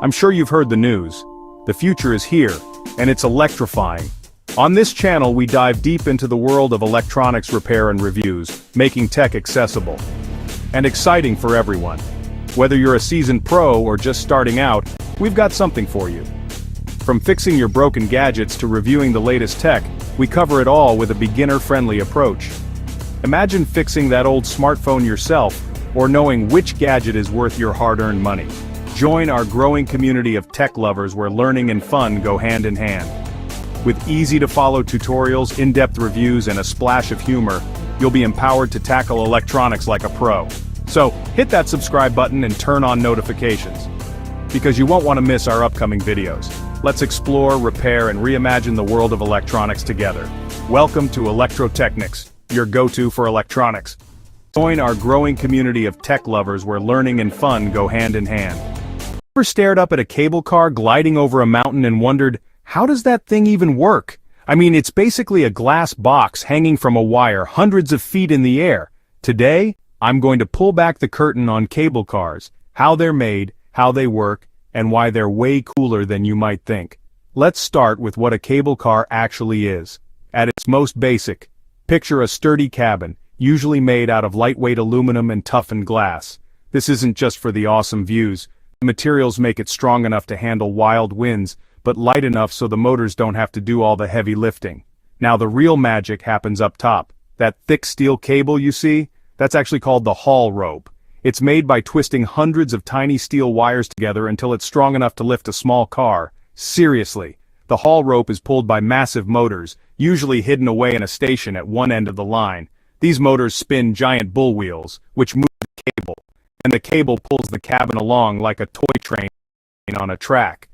I'm sure you've heard the news. The future is here, and it's electrifying. On this channel we dive deep into the world of electronics repair and reviews, making tech accessible and exciting for everyone. Whether you're a seasoned pro or just starting out, we've got something for you. From fixing your broken gadgets to reviewing the latest tech, we cover it all with a beginner-friendly approach. Imagine fixing that old smartphone yourself, or knowing which gadget is worth your hard-earned money. Join our growing community of tech lovers where learning and fun go hand in hand. With easy-to-follow tutorials, in-depth reviews, and a splash of humor, you'll be empowered to tackle electronics like a pro. So, hit that subscribe button and turn on notifications, because you won't want to miss our upcoming videos. Let's explore, repair, and reimagine the world of electronics together. Welcome to Electrotechnics, your go-to for electronics. Join our growing community of tech lovers where learning and fun go hand in hand. Ever stared up at a cable car gliding over a mountain and wondered, how does that thing even work? I mean, it's basically a glass box hanging from a wire hundreds of feet in the air. Today, I'm going to pull back the curtain on cable cars, how they're made, how they work, and why they're way cooler than you might think. Let's start with what a cable car actually is. At its most basic, picture a sturdy cabin, usually made out of lightweight aluminum and toughened glass. This isn't just for the awesome views. The materials make it strong enough to handle wild winds, but light enough so the motors don't have to do all the heavy lifting. Now the real magic happens up top. That thick steel cable you see? That's actually called the haul rope. It's made by twisting hundreds of tiny steel wires together until it's strong enough to lift a small car. Seriously, the haul rope is pulled by massive motors, usually hidden away in a station at one end of the line. These motors spin giant bull wheels, which move the cable, and the cable pulls the cabin along like a toy train on a track.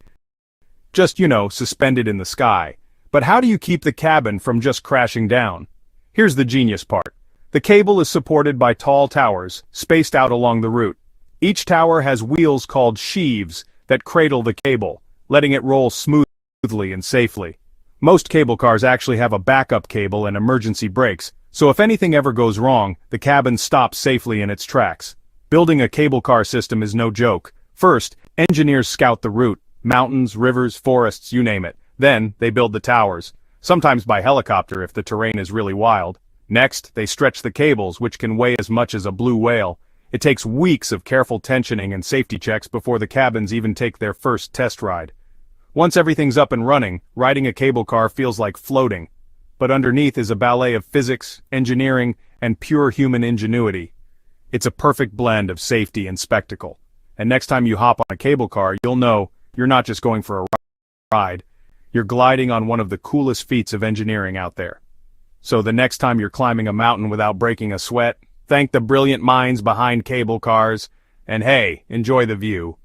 Just, suspended in the sky. But how do you keep the cabin from just crashing down? Here's the genius part. The cable is supported by tall towers, spaced out along the route. Each tower has wheels called sheaves that cradle the cable, letting it roll smoothly and safely. Most cable cars actually have a backup cable and emergency brakes, so if anything ever goes wrong, the cabin stops safely in its tracks. Building a cable car system is no joke. First, engineers scout the route. Mountains, rivers, forests, you name it. Then, they build the towers, sometimes by helicopter if the terrain is really wild. Next, they stretch the cables, which can weigh as much as a blue whale. It takes weeks of careful tensioning and safety checks before the cabins even take their first test ride. Once everything's up and running, riding a cable car feels like floating. But underneath is a ballet of physics, engineering, and pure human ingenuity. It's a perfect blend of safety and spectacle. And next time you hop on a cable car, you'll know you're not just going for a ride, you're gliding on one of the coolest feats of engineering out there. So the next time you're climbing a mountain without breaking a sweat, thank the brilliant minds behind cable cars, and hey, enjoy the view.